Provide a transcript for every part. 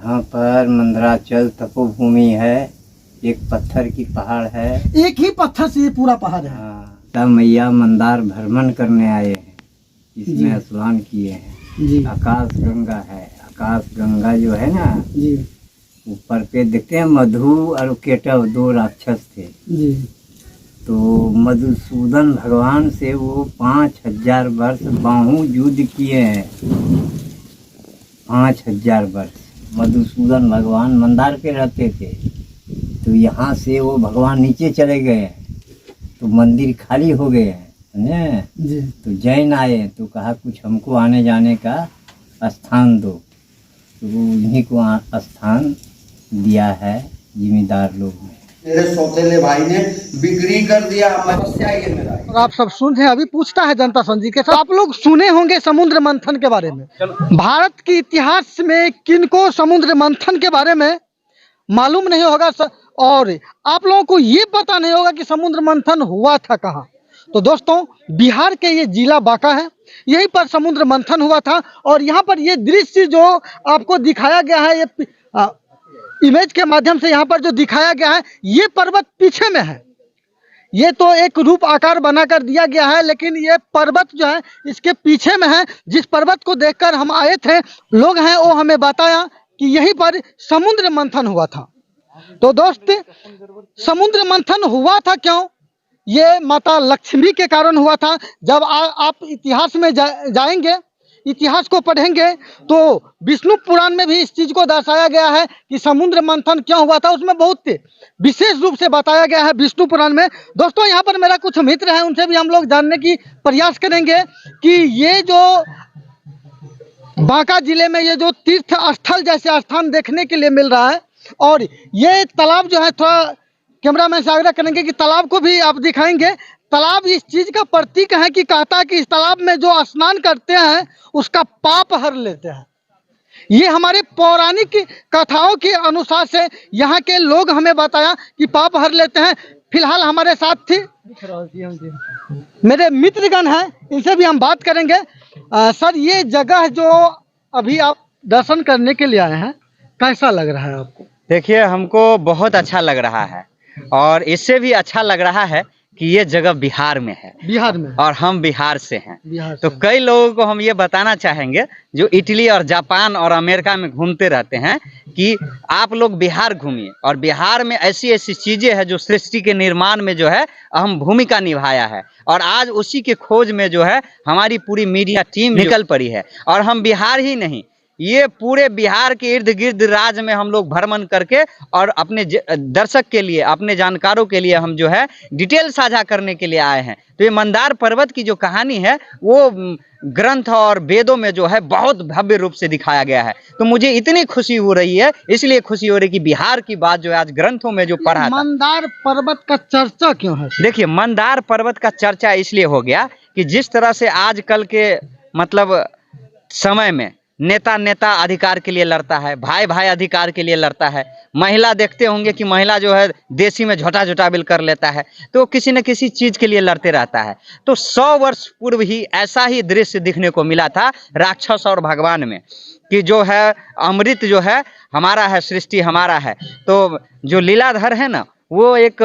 यहाँ पर मंदराचल तपोभूमि है, एक पत्थर की पहाड़ है। एक ही पत्थर से ये पूरा पहाड़ है। हाँ, तब मैया मंदार भ्रमण करने आए हैं, जी। इसमें स्नान किए हैं। जी आकाश गंगा है, आकाश गंगा जो है ना, जी ऊपर पे देखते हैं मधु और केटव दो राक्षस थे। जी तो मधुसूदन भगवान से वो 5000 वर्ष बाहु युद्ध किए हैं। 5000 वर्ष मधुसूदन भगवान मंदार पे रहते थे। तो यहाँ से वो भगवान नीचे चले गए हैं, तो मंदिर खाली हो गए हैं, समझे। जी तो जैन आए तो कहा कुछ हमको आने जाने का स्थान दो, तो वो इन्हीं को स्थान दिया है जिम्मेदार लोग ने। मेरे सौतेले भाई ने बिक्री कर दिया, समस्या ये मेरा। और आप सब सुन रहे हैं, अभी पूछता है जनता संजी के साथ। आप लोग सुने होंगे समुद्र मंथन के बारे में। भारत के इतिहास में किनको समुद्र मंथन के बारे में मालूम नहीं होगा और आप लोगों को ये पता नहीं होगा कि समुद्र मंथन हुआ था कहाँ। तो दोस्तों, बिहार के ये जिला बांका है, यहीं पर समुद्र मंथन हुआ था। और यहाँ पर ये दृश्य जो आपको दिखाया गया है, ये इमेज के माध्यम से यहाँ पर जो दिखाया गया है, ये पर्वत पीछे में है। ये तो एक रूप आकार बनाकर दिया गया है, लेकिन ये पर्वत जो है इसके पीछे में है। जिस पर्वत को देखकर हम आए थे, लोग हैं वो हमें बताया कि यहीं पर समुद्र मंथन हुआ था। तो दोस्त, समुद्र मंथन हुआ था क्यों? ये माता लक्ष्मी के कारण हुआ था। जब आप इतिहास में जाएंगे, इतिहास को पढ़ेंगे, तो विष्णु पुराण में भी इस चीज को दर्शाया गया है कि समुद्र मंथन क्यों हुआ था। उसमें बहुत विशेष रूप से बताया गया है विष्णु पुराण में। दोस्तों, यहाँ पर मेरा कुछ मित्र हैं, उनसे भी हम लोग जानने की प्रयास करेंगे कि ये जो बांका जिले में ये जो तीर्थ स्थल जैसे स्थान देखने के लिए मिल रहा है, और ये तालाब जो है, थोड़ा कैमरामैन से आग्रह करेंगे कि तालाब को भी आप दिखाएंगे। तालाब इस चीज का प्रतीक है कि कहता है कि इस तालाब में जो स्नान करते हैं उसका पाप हर लेते हैं। ये हमारे पौराणिक कथाओं के अनुसार से यहाँ के लोग हमें बताया कि पाप हर लेते हैं। फिलहाल हमारे साथ थी मेरे मित्रगण हैं, इनसे भी हम बात करेंगे। सर, ये जगह जो अभी आप दर्शन करने के लिए आए हैं, कैसा लग रहा है आपको? देखिए, हमको बहुत अच्छा लग रहा है, और इससे भी अच्छा लग रहा है कि ये जगह बिहार में है। बिहार में, और हम बिहार से हैं। बिहार तो से। कई लोगों को हम ये बताना चाहेंगे जो इटली और जापान और अमेरिका में घूमते रहते हैं कि आप लोग बिहार घूमिए, और बिहार में ऐसी ऐसी चीजें हैं जो सृष्टि के निर्माण में जो है अहम भूमिका निभाया है। और आज उसी के खोज में जो है हमारी पूरी मीडिया टीम निकल पड़ी है। और हम बिहार ही नहीं, ये पूरे बिहार के इर्द गिर्द राज्य में हम लोग भ्रमण करके और अपने दर्शक के लिए, अपने जानकारों के लिए हम जो है डिटेल साझा करने के लिए आए हैं। तो ये मंदार पर्वत की जो कहानी है वो ग्रंथ और वेदों में जो है बहुत भव्य रूप से दिखाया गया है। तो मुझे इतनी खुशी हो रही है, इसलिए खुशी हो रही है कि बिहार की बात जो है आज ग्रंथों में जो पढ़ा था। मंदार पर्वत का चर्चा क्यों है? देखिए, मंदार पर्वत का चर्चा इसलिए हो गया कि जिस तरह से आजकल के मतलब समय में नेता अधिकार के लिए लड़ता है, भाई भाई अधिकार के लिए लड़ता है, महिला देखते होंगे कि महिला जो है देशी में झोटा बिल कर लेता है, तो किसी न किसी चीज के लिए लड़ते रहता है। तो 100 वर्ष पूर्व ही ऐसा ही दृश्य दिखने को मिला था राक्षस और भगवान में, कि जो है अमृत जो है हमारा है, सृष्टि हमारा है। तो जो लीलाधर है ना, वो एक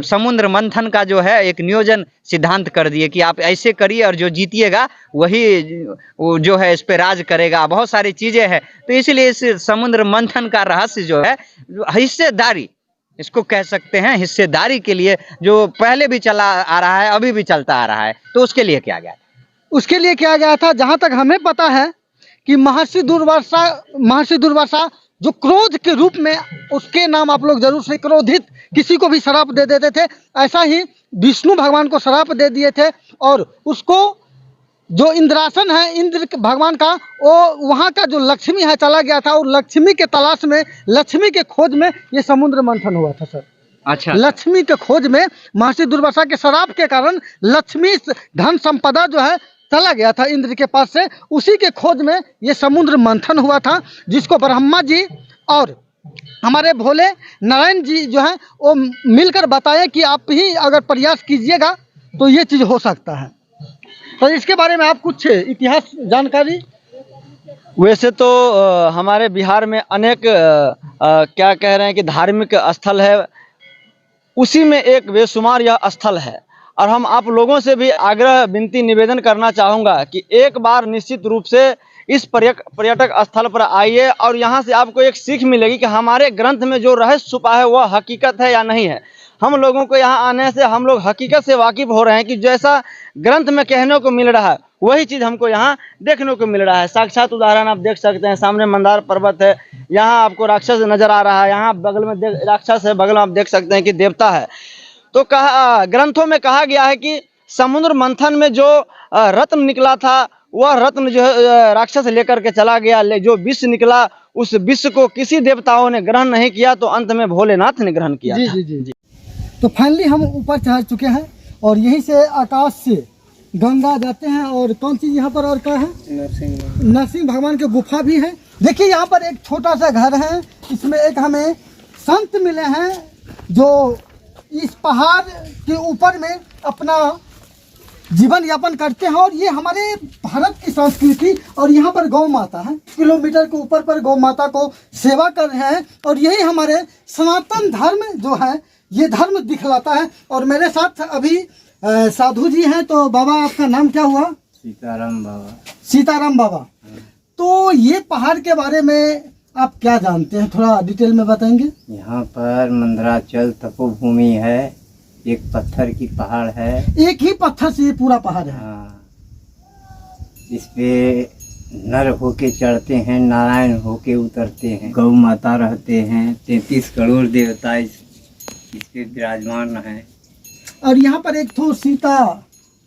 समुद्र मंथन का जो है एक नियोजन सिद्धांत कर दिए कि आप ऐसे करिए और जो जीतिएगा वही वो जो है इस पे राज करेगा। बहुत सारी चीजें हैं, तो इसलिए इस समुद्र मंथन का रहस्य जो है हिस्सेदारी, इसको कह सकते हैं हिस्सेदारी के लिए, जो पहले भी चला आ रहा है, अभी भी चलता आ रहा है। तो उसके लिए किया गया, उसके लिए किया गया था। जहां तक हमें पता है कि महर्षि दुर्वासा जो क्रोध के रूप में, उसके नाम आप लोग जरूर से, क्रोधित किसी को भी श्राप दे देते थे, ऐसा ही विष्णु भगवान को श्राप दे दिए थे। और उसको जो इंद्रासन है इंद्र भगवान का, वो वहाँ का जो लक्ष्मी है चला गया था, और लक्ष्मी के तलाश में, लक्ष्मी के खोज में ये समुद्र मंथन हुआ था सर। अच्छा, लक्ष्मी के खोज में महर्षि दुर्वासा के श्राप के कारण लक्ष्मी धन संपदा जो है चला गया था इंद्र के पास से। उसी के खोज में ये समुद्र मंथन हुआ था, जिसको ब्रह्मा जी और हमारे भोले नारायण जी जो है वो मिलकर बताए कि आप ही अगर प्रयास कीजिएगा तो ये चीज हो सकता है। तो इसके बारे में आप कुछ इतिहास जानकारी वैसे तो हमारे बिहार में अनेक क्या कह रहे हैं कि धार्मिक स्थल है, उसी में एक बेशुमार यह स्थल है। और हम आप लोगों से भी आग्रह विनती निवेदन करना चाहूँगा कि एक बार निश्चित रूप से इस पर्यटक स्थल पर आइए और यहाँ से आपको एक सीख मिलेगी कि हमारे ग्रंथ में जो रहस्य छुपा है वह हकीकत है या नहीं है। हम लोगों को यहाँ आने से हम लोग हकीकत से वाकिफ हो रहे हैं कि जैसा ग्रंथ में कहने को मिल रहा है वही चीज़ हमको यहाँ देखने को मिल रहा है। साक्षात उदाहरण आप देख सकते हैं, सामने मंदार पर्वत है, यहाँ आपको राक्षस नजर आ रहा है, यहाँ बगल में राक्षस है, बगल में आप देख सकते हैं कि देवता है। तो ग्रंथों में कहा गया है कि समुद्र मंथन में जो रत्न निकला था वह रत्न जो राक्षस लेकर के चला गया, जो विष निकला उस विष को किसी देवताओं ने ग्रहण नहीं किया, तो अंत में भोलेनाथ ने ग्रहण किया। जी जी जी जी। तो फाइनली हम ऊपर चढ़ चुके हैं और यहीं से आकाश से गंगा जाते हैं। और कौन सी यहाँ पर और क्या है? नरसिंह भगवान की गुफा भी है। देखिए यहाँ पर एक छोटा सा घर है, इसमें एक हमें संत मिले हैं जो इस पहाड़ के ऊपर में अपना जीवन यापन करते हैं। और ये हमारे भारत की संस्कृति, और यहाँ पर गौ माता है, किलोमीटर के ऊपर पर गौ माता को सेवा कर रहे हैं। और यही हमारे सनातन धर्म जो है ये धर्म दिखलाता है। और मेरे साथ अभी साधु जी हैं। तो बाबा आपका नाम क्या हुआ? सीताराम बाबा। सीताराम बाबा। तो ये पहाड़ के बारे में आप क्या जानते हैं, थोड़ा डिटेल में बताएंगे? यहाँ पर मंदराचल तपोभूमि है, एक पत्थर की पहाड़ है। एक ही पत्थर से ये पूरा पहाड़ है? हाँ, इस पे नर होके चढ़ते हैं, नारायण होके उतरते हैं, गौ माता रहते हैं, 33 करोड़ देवता इस पे विराजमान है। और यहाँ पर एक तो सीता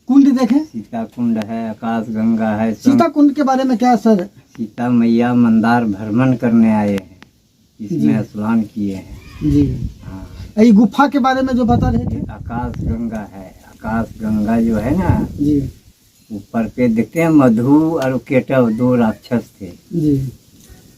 कुंड देखें। सीता कुंड है, आकाश गंगा है। सीता कुंड के बारे में क्या सर? सीता मैया मंदार भ्रमण करने आए हैं, इसमें स्नान किए हैं। जी हाँ, ये गुफा के बारे में जो बता रहे थे? आकाश गंगा है। आकाश गंगा जो है ना, जी, ऊपर पे देखते हैं मधु और केटव 2 राक्षस थे। जी।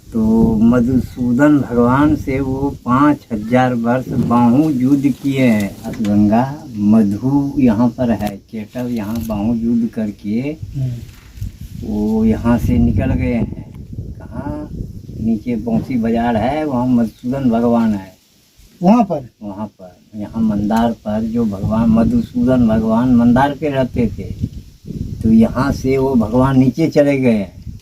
तो मधुसूदन भगवान से वो 5000 वर्ष बाहु युद्ध किए हैं। गंगा मधु यहाँ पर है, केटव यहाँ बाहु युद्ध करके वो यहाँ से निकल गए हैं। कहाँ? नीचे बौसी बाजार है, वहाँ मधुसूदन भगवान है। वहाँ पर यहाँ मंदार पर जो भगवान मधुसूदन भगवान मंदार पे रहते थे, तो यहाँ से वो भगवान नीचे चले गए हैं,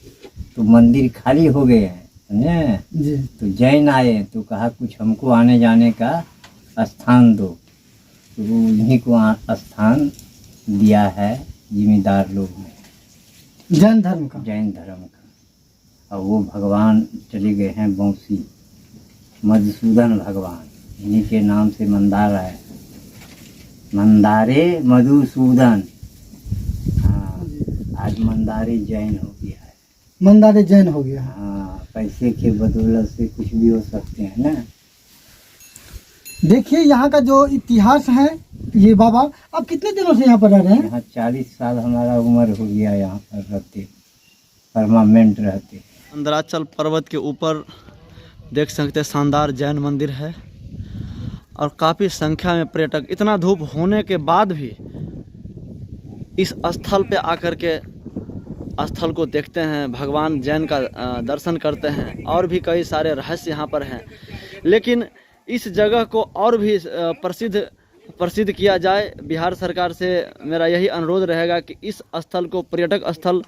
तो मंदिर खाली हो गए हैं जी। तो जैन आए तो कहा कुछ हमको आने जाने का स्थान दो, तो इन्हीं को स्थान दिया है जिम्मेदार लोग ने, जैन धर्म का। और वो भगवान चले गए हैं बौसी, मधुसूदन भगवान, इन्हीं के नाम से मंदार है, मंदारे मधुसूदन। हाँ, आज मंदारे जैन हो गया है। मंदारे जैन हो गया। हाँ, पैसे के बदौलत से कुछ भी हो सकते हैं ना। देखिए यहाँ का जो इतिहास है, ये बाबा आप कितने दिनों से यहाँ पर रह रहे हैं? यहाँ 40 साल हमारा उम्र हो गया यहाँ पर रहते, परमानेंट रहते। मंदराचल पर्वत के ऊपर देख सकते हैं शानदार जैन मंदिर है और काफ़ी संख्या में पर्यटक, इतना धूप होने के बाद भी इस स्थल पे आकर के स्थल को देखते हैं, भगवान जैन का दर्शन करते हैं। और भी कई सारे रहस्य यहाँ पर हैं, लेकिन इस जगह को और भी प्रसिद्ध किया जाए। बिहार सरकार से मेरा यही अनुरोध रहेगा कि इस स्थल को पर्यटक स्थल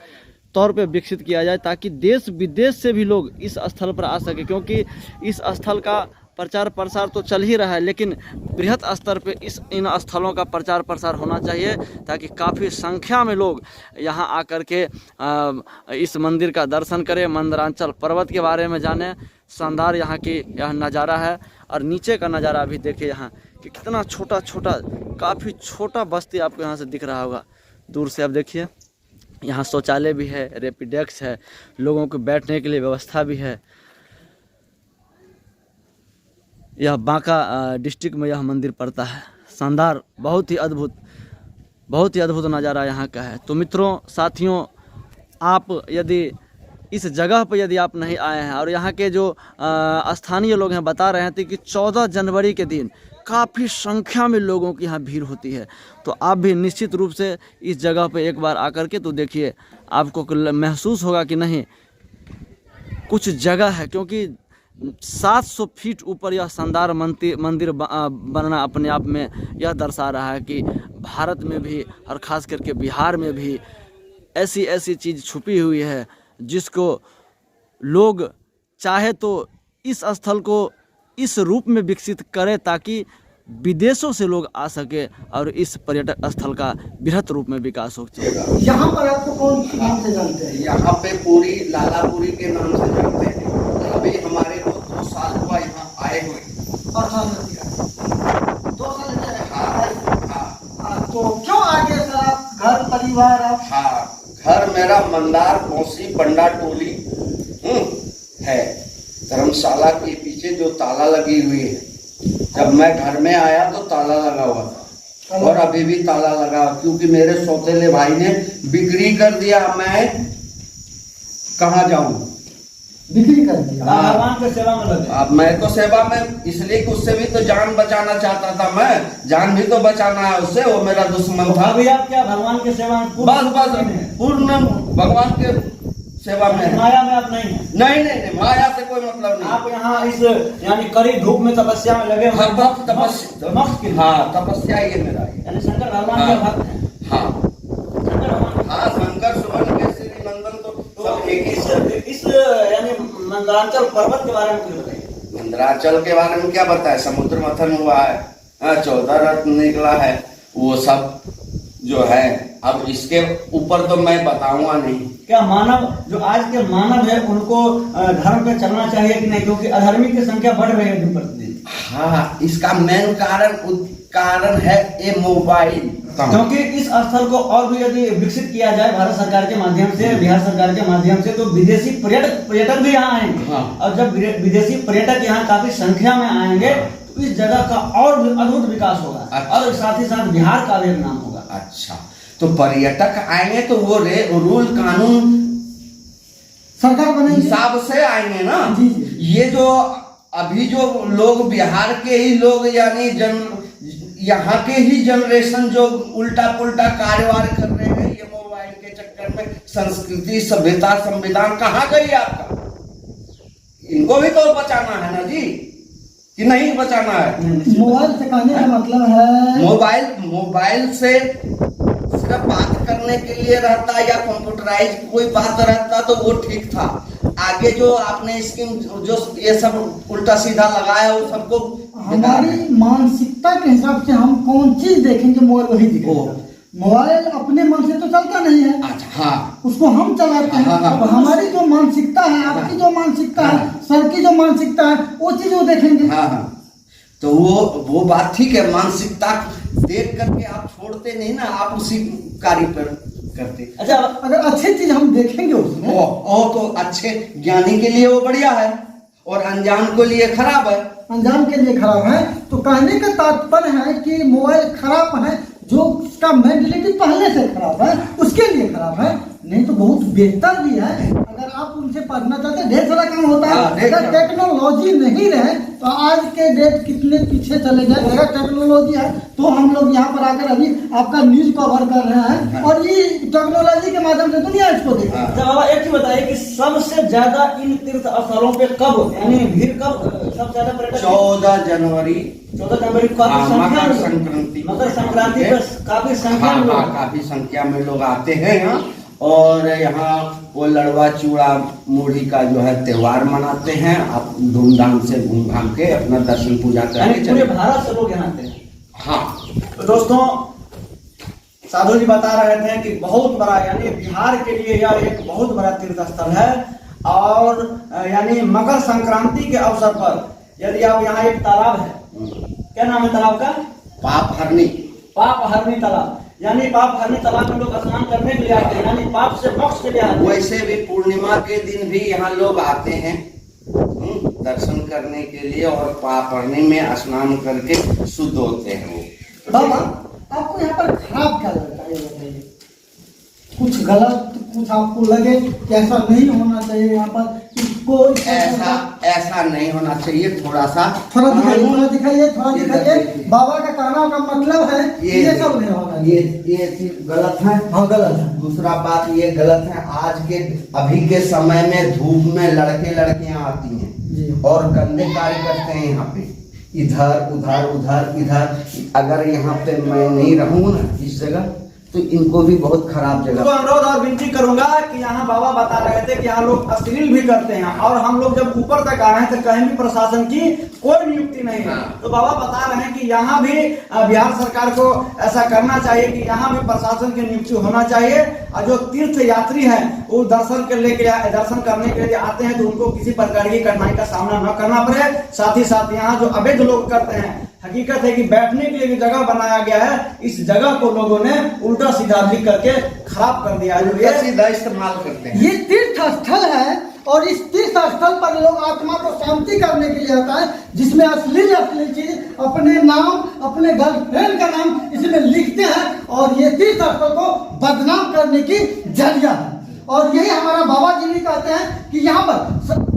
तौर पे विकसित किया जाए, ताकि देश विदेश से भी लोग इस स्थल पर आ सके। क्योंकि इस स्थल का प्रचार प्रसार तो चल ही रहा है, लेकिन बृहत स्तर पे इन स्थलों का प्रचार प्रसार होना चाहिए, ताकि काफ़ी संख्या में लोग यहाँ आकर के इस मंदिर का दर्शन करें, मंदराचल पर्वत के बारे में जानें। शानदार यहाँ की यह नज़ारा है। और नीचे का नज़ारा अभी देखिए यहाँ कि कितना छोटा छोटा, काफ़ी छोटा बस्ती आपको यहाँ से दिख रहा होगा दूर से। आप देखिए यहाँ शौचालय भी है, रेपिडेक्स है, लोगों को बैठने के लिए व्यवस्था भी है। यह बांका डिस्ट्रिक्ट में यह मंदिर पड़ता है। शानदार, बहुत ही अद्भुत नज़ारा यहाँ का है। तो मित्रों, साथियों, आप यदि इस जगह पर यदि आप नहीं आए हैं, और यहाँ के जो स्थानीय लोग हैं बता रहे थे कि 14 जनवरी के दिन काफ़ी संख्या में लोगों की यहाँ भीड़ होती है, तो आप भी निश्चित रूप से इस जगह पर एक बार आकर के तो देखिए, आपको महसूस होगा कि नहीं, कुछ जगह है, क्योंकि 700 फीट ऊपर यह शानदार मंदिर बनना अपने आप में यह दर्शा रहा है कि भारत में भी और ख़ास करके बिहार में भी ऐसी ऐसी चीज़ छुपी हुई है जिसको लोग चाहे तो इस स्थल को इस रूप में विकसित करें ताकि विदेशों से लोग आ सके और इस पर्यटक स्थल का बृहत रूप में विकास हो सके। यहाँ पर आपको कौन नाम से जानते हैं? यहाँ पे पूरी लालापुरी के नाम से जानते हैं। अभी हमारे को 2 साल हुआ यहाँ आए हुए। और साल में किया? 2 साल में आए? हाँ। तो क्यों आगे सर आप घर परिवार आप? हाँ, घर मेरा मंदार पौसी पंडा टोली है। धर्मशाला के पीछे जो ताला लगी हुई है, जब मैं घर में आया तो ताला लगा हुआ था और अभी भी ताला लगा, क्योंकि मेरे सौतेले भाई ने बिक्री कर दिया। मैं कहाँ जाऊं? बिक्री कर दिया। भगवान के सेवा में लगे। अब मैं तो सेवा में, इसलिए कि उससे भी तो जान बचाना चाहता था मैं। जान भी तो बचाना है उससे, वो मेरा दुश्मन था। अभी आप क्या भगवान के सेवा में बस पूर्ण भगवान के सेवा में। माया में आप नहीं है? नहीं, माया से कोई मतलब नहीं। आप यहाँ इस यानी कड़ी धूप में तपस्या में लगे हुए। हाँ, तपस्या ये मेरा है। यानी शंकर भगवान के भक्त हैं। हाँ, शंकर भगवान। हाँ, शंकर सुमन केसरी नंदन तो सब एक ही। इस यानी मंदराचल पर्वत के बारे में कुछ बताइए। मंदराचल के बारे में क्या बताए? समुद्र मंथन हुआ है, 14 रत्न निकला है, वो सब जो है। अब इसके ऊपर तो मैं बताऊंगा नहीं। क्या मानव जो आज के मानव है उनको धर्म पे चलना चाहिए कि नहीं, क्योंकि अधर्मी की संख्या बढ़ रही है दिन प्रतिदिन? हाँ, इसका मेन कारण है ये मोबाइल। क्योंकि इस स्थल को और भी यदि विकसित किया जाए भारत सरकार के माध्यम से, बिहार सरकार के माध्यम से, तो विदेशी पर्यटक भी यहाँ आएंगे। हाँ। और जब विदेशी पर्यटक यहाँ काफी संख्या में आएंगे तो इस जगह का और भी अद्भुत विकास होगा। अच्छा। और साथ ही साथ बिहार का भी एक नाम होगा। अच्छा, तो पर्यटक आएंगे तो वो रूल कानून सरकार बनेगी, हिसाब से आएंगे ना। जी, जी। ये जो अभी जो लोग बिहार के ही लोग यानी यहाँ के ही जनरेशन जो उल्टा पुल्टा कार्यवार कर रहे हैं ये मोबाइल के चक्कर में, संस्कृति सभ्यता संविधान कहाँ गई आपका? इनको भी तो बचाना है ना जी, कि नहीं बचाना है? मोबाइल से कहने का मतलब है मोबाइल से सिर्फ बात करने के लिए रहता या कंप्यूटराइज कोई बात रहता तो वो ठीक था। आगे जो आपने स्कीम जो ये सब उल्टा सीधा लगाया वो सबको हमारी मानसिकता के हिसाब से हम कौन चीज देखेंगे मोबाइल वही दिखेगा। मोबाइल अपने मन से तो चलता नहीं है। अच्छा, हाँ, उसको हम चलाते हैं। हाँ। तो हमारी जो मानसिकता है, आपकी जो मानसिकता है, सर की जो मानसिकता है, वो चीज वो देखेंगे। हाँ। तो वो बात ठीक है। मानसिकता देख करके आप छोड़ते नहीं ना, आप उसी कार्य पर करते। अच्छा, अगर अच्छी चीज हम देखेंगे उसमें तो अच्छे ज्ञानी के लिए वो बढ़िया है और अनजान के लिए खराब है। अनजान के लिए खराब है। तो कहने का तात्पर्य है कि मोबाइल खराब है, जो उसका मेंटलिटी पहले से खराब है उसके लिए खराब है, नहीं तो बहुत बेहतर भी है। अगर आप उनसे पढ़ना चाहते हैं, ढेर सारा काम होता है। अगर टेक्नोलॉजी नहीं रहे तो आज के डेट कितने पीछे चले जाए। अगर टेक्नोलॉजी है तो हम लोग यहाँ पर आकर अभी आपका न्यूज कवर कर रहे हैं और ये टेक्नोलॉजी के माध्यम से दुनिया इसको देखे। अच्छा बाबा, एक चीज बताइए कि सबसे ज्यादा इन तीर्थ स्थलों पे कब होते हैं, यानी भीड़ कब सबसे ज्यादा पर्यटक? 14 जनवरी को काफी संख्या में, मकर संक्रांति पर काफी संख्या में लोग, काफी संख्या में लोग आते हैं यहाँ। और यहाँ वो लड़वा चूड़ा मुढ़ी का जो है त्योहार मनाते हैं। आप धूमधाम से घूम घाम के अपना दर्शन पूजा करके पूरे भारत से लोग यहाँ आते हैं। हाँ, तो दोस्तों, साधु जी बता रहे थे कि बहुत बड़ा यानी बिहार के लिए यह एक बहुत बड़ा तीर्थ स्थल है। और यानी मकर संक्रांति के अवसर पर यदि आप यहाँ एक तालाब है, क्या नाम है तालाब का? पाप हरनी तालाब। यानी पाप हरनी तालाब में लोग स्नान करने के लिए आते हैं, यानी पाप से मोक्ष के लिए आते हैं। वैसे भी पूर्णिमा के दिन भी यहाँ लोग आते हैं दर्शन करने के लिए और पाप हरनी में स्नान करके शुद्ध होते हैं वो। बाबा, आपको यहाँ पर खराब क्या लगता है, ये बताइए। कुछ गलत, कुछ आपको लगे कि ऐसा नहीं होना चाहिए यहाँ पर, इसको ऐसा नहीं होना चाहिए। थोड़ा सा थोड़ा दिखाइए, थोड़ा दिखाइए, थोड़ा ये दिखाइए। देखिए। बाबा का कहना का मतलब है ये सब नहीं होगा। ये चीज गलत है। हाँ गलत है। दूसरा बात ये गलत है, आज के अभी के समय में धूप में लड़के लड़कियां आती हैं जी। और गंदे कार्य करते हैं यहाँ पे, इधर उधर उधर इधर। अगर यहाँ पे मैं नहीं रहूँ ना इस जगह, तो इनको भी बहुत खराब तो जगह। अनुरोध और विनती करूंगा कि यहाँ बाबा बता रहे थे कि यहाँ लोग अश्लील भी करते हैं, और हम लोग जब ऊपर तक आए हैं तो कहीं भी प्रशासन की कोई नियुक्ति नहीं है। तो बाबा बता रहे हैं कि यहाँ भी बिहार सरकार को ऐसा करना चाहिए कि यहाँ भी प्रशासन की नियुक्ति होना चाहिए, और जो तीर्थ यात्री हैं वो दर्शन करने के लिए आते हैं तो उनको किसी प्रकार की कठिनाई का सामना न करना पड़े। साथ ही साथ यहाँ जो अवैध लोग करते हैं, हकीकत है कि बैठने के लिए भी जगह बनाया गया है, इस जगह को लोगों ने उल्टा सीधा भी करके खराब कर दिया है। ये सीधा इस्तेमाल करते हैं। ये तीर्थ स्थल है और इस तीर्थ स्थल पर लोग आत्मा को शांति करने के लिए आता है, जिसमें अश्लील चीज अपने नाम, अपने गर्लफ्रेंड का नाम इसमें लिखते हैं, और ये तीर्थ स्थल को बदनाम करने की जरिया है। और यही हमारा बाबा जी भी कहते हैं कि यहाँ पर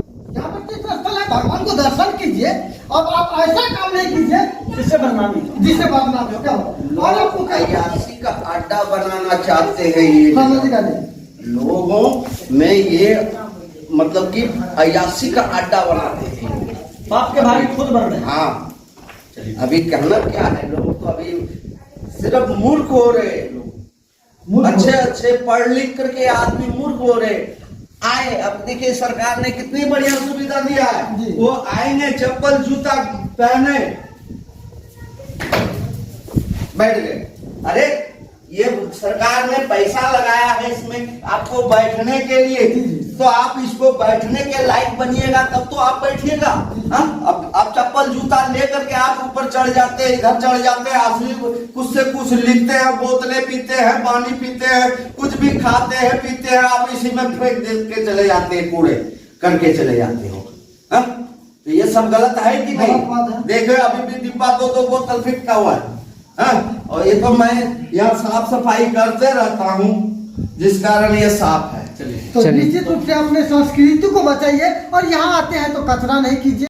तीर्थ स्थल है, भगवान को दर्शन कीजिए, और आप ऐसा काम नहीं कीजिए जिससे बदनामी हो। क्या हो? और आपको अय्यासी का अड्डा बनाना चाहते हैं ये लोगों में, ये मतलब कि अय्यासी का अड्डा बनाते हैं। बाप के भाई खुद बन रहे हैं। हाँ, अभी कहना क्या है, लोग तो अभी सिर्फ मूर्ख हो रहे हैं। लोग अच्छे पढ़ लिख करके आदमी मूर्ख हो रहे आए। अब देखिए सरकार ने कितनी बढ़िया सुविधा दिया है, वो आएंगे चप्पल जूता पहने बैठ गए। अरे ये सरकार ने पैसा लगाया है इसमें आपको बैठने के लिए, तो आप इसको बैठने के लायक बनिएगा तब तो आप बैठिएगा। अब आप चप्पल जूता लेकर के आप ऊपर चढ़ जाते हैं, इधर चढ़ जाते हैं, असली कुछ से कुछ लिखते हैं, बोतलें पीते हैं, पानी पीते हैं, कुछ भी खाते हैं पीते हैं, आप इसी में फेंक दे के चले जाते हैं, कूड़े करके चले जाते हो। तो ये सब गलत है कि नहीं? देखो अभी भी डिब्बा दो बोतल फेंका हुआ है। और ये तो मैं यहाँ साफ सफाई करते रहता हूँ, जिस कारण ये साफ है। तो निश्चित रूप से अपने संस्कृति को बचाइए, और यहाँ आते हैं तो कचरा नहीं कीजिए।